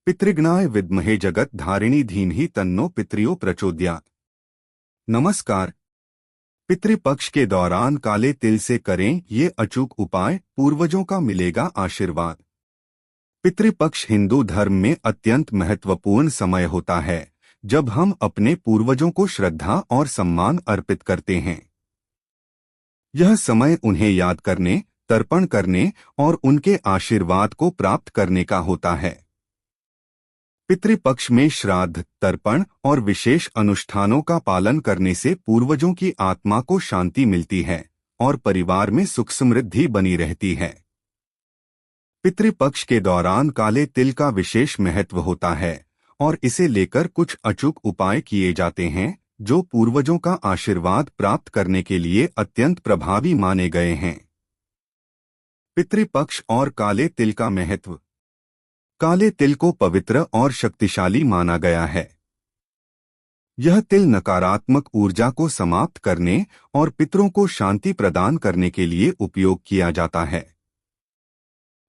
पितृघ्नाय विद्महे जगत धारिणी धीमहि तन्नो पितृयो प्रचोदयात्। नमस्कार। पितृपक्ष के दौरान काले तिल से करें ये अचूक उपाय, पूर्वजों का मिलेगा आशीर्वाद। पितृपक्ष हिंदू धर्म में अत्यंत महत्वपूर्ण समय होता है, जब हम अपने पूर्वजों को श्रद्धा और सम्मान अर्पित करते हैं। यह समय उन्हें याद करने, तर्पण करने और उनके आशीर्वाद को प्राप्त करने का होता है। पितृपक्ष में श्राद्ध, तर्पण और विशेष अनुष्ठानों का पालन करने से पूर्वजों की आत्मा को शांति मिलती है और परिवार में सुख समृद्धि बनी रहती है। पितृपक्ष के दौरान काले तिल का विशेष महत्व होता है और इसे लेकर कुछ अचूक उपाय किए जाते हैं, जो पूर्वजों का आशीर्वाद प्राप्त करने के लिए अत्यंत प्रभावी माने गए हैं। पितृपक्ष और काले तिल का महत्व। काले तिल को पवित्र और शक्तिशाली माना गया है। यह तिल नकारात्मक ऊर्जा को समाप्त करने और पितरों को शांति प्रदान करने के लिए उपयोग किया जाता है।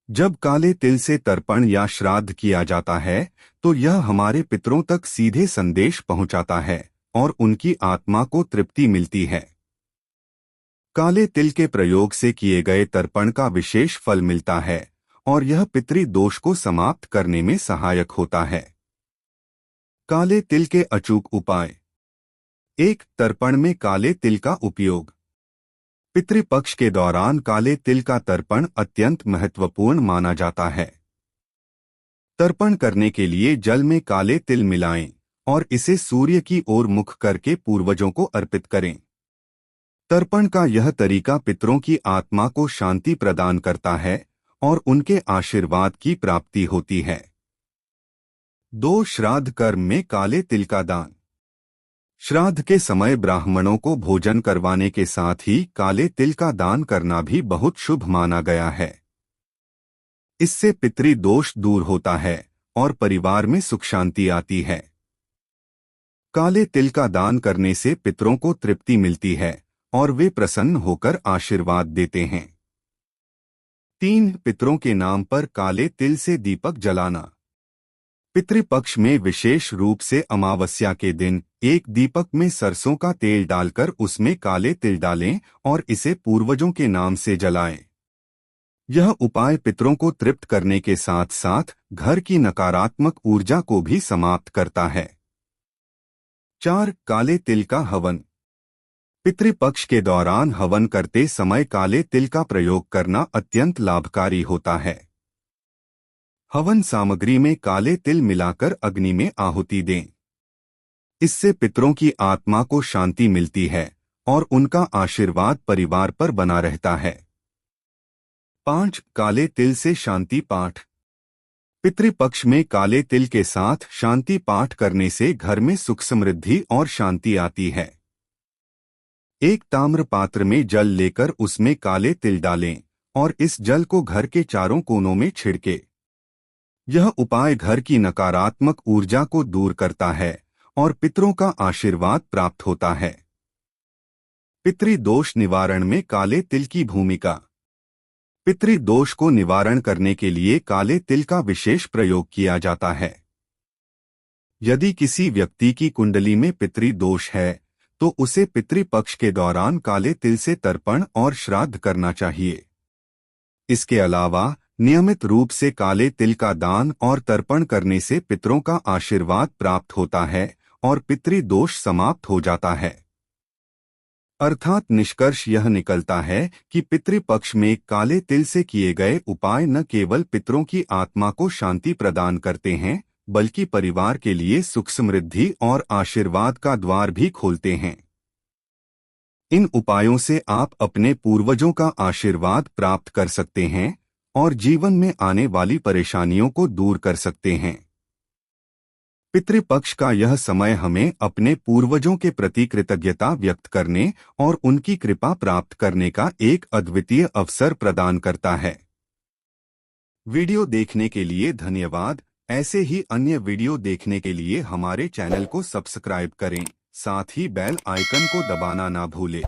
जब काले तिल से तर्पण या श्राद्ध किया जाता है, तो यह हमारे पितरों तक सीधे संदेश पहुंचाता है और उनकी आत्मा को तृप्ति मिलती है। काले तिल के प्रयोग से किए गए तर्पण का विशेष फल मिलता है और यह पितृ दोष को समाप्त करने में सहायक होता है। काले तिल के अचूक उपाय। 1. तर्पण में काले तिल का उपयोग। पितृपक्ष के दौरान काले तिल का तर्पण अत्यंत महत्वपूर्ण माना जाता है। तर्पण करने के लिए जल में काले तिल मिलाएं और इसे सूर्य की ओर मुख करके पूर्वजों को अर्पित करें। तर्पण का यह तरीका पितरों की आत्मा को शांति प्रदान करता है और उनके आशीर्वाद की प्राप्ति होती है। 2. श्राद्ध कर्म में काले तिल का दान। श्राद्ध के समय ब्राह्मणों को भोजन करवाने के साथ ही काले तिल का दान करना भी बहुत शुभ माना गया है। इससे पितृ दोष दूर होता है और परिवार में सुख शांति आती है। काले तिल का दान करने से पितरों को तृप्ति मिलती है और वे प्रसन्न होकर आशीर्वाद देते हैं। 3. पितरों के नाम पर काले तिल से दीपक जलाना। पितृपक्ष में विशेष रूप से अमावस्या के दिन एक दीपक में सरसों का तेल डालकर उसमें काले तिल डालें और इसे पूर्वजों के नाम से जलाएं। यह उपाय पितरों को तृप्त करने के साथ साथ घर की नकारात्मक ऊर्जा को भी समाप्त करता है। 4. काले तिल का हवन। पितृपक्ष के दौरान हवन करते समय काले तिल का प्रयोग करना अत्यंत लाभकारी होता है। हवन सामग्री में काले तिल मिलाकर अग्नि में आहुति दें। इससे पितरों की आत्मा को शांति मिलती है और उनका आशीर्वाद परिवार पर बना रहता है। 5. काले तिल से शांति पाठ। पितृपक्ष में काले तिल के साथ शांति पाठ करने से घर में सुख समृद्धि और शांति आती है। एक ताम्र पात्र में जल लेकर उसमें काले तिल डालें और इस जल को घर के चारों कोनों में छिड़के। यह उपाय घर की नकारात्मक ऊर्जा को दूर करता है और पितरों का आशीर्वाद प्राप्त होता है। पितृ दोष निवारण में काले तिल की भूमिका। पितृ दोष को निवारण करने के लिए काले तिल का विशेष प्रयोग किया जाता है। यदि किसी व्यक्ति की कुंडली में पितृ दोष है, तो उसे पितृपक्ष के दौरान काले तिल से तर्पण और श्राद्ध करना चाहिए। इसके अलावा नियमित रूप से काले तिल का दान और तर्पण करने से पितरों का आशीर्वाद प्राप्त होता है और पितृ दोष समाप्त हो जाता है। अर्थात निष्कर्ष यह निकलता है कि पितृपक्ष में काले तिल से किए गए उपाय न केवल पितरों की आत्मा को शांति प्रदान करते हैं, बल्कि परिवार के लिए सुख समृद्धि और आशीर्वाद का द्वार भी खोलते हैं। इन उपायों से आप अपने पूर्वजों का आशीर्वाद प्राप्त कर सकते हैं और जीवन में आने वाली परेशानियों को दूर कर सकते हैं। पितृपक्ष का यह समय हमें अपने पूर्वजों के प्रति कृतज्ञता व्यक्त करने और उनकी कृपा प्राप्त करने का एक अद्वितीय अवसर प्रदान करता है। वीडियो देखने के लिए धन्यवाद। ऐसे ही अन्य वीडियो देखने के लिए हमारे चैनल को सब्सक्राइब करें, साथ ही बेल आइकन को दबाना ना भूलें।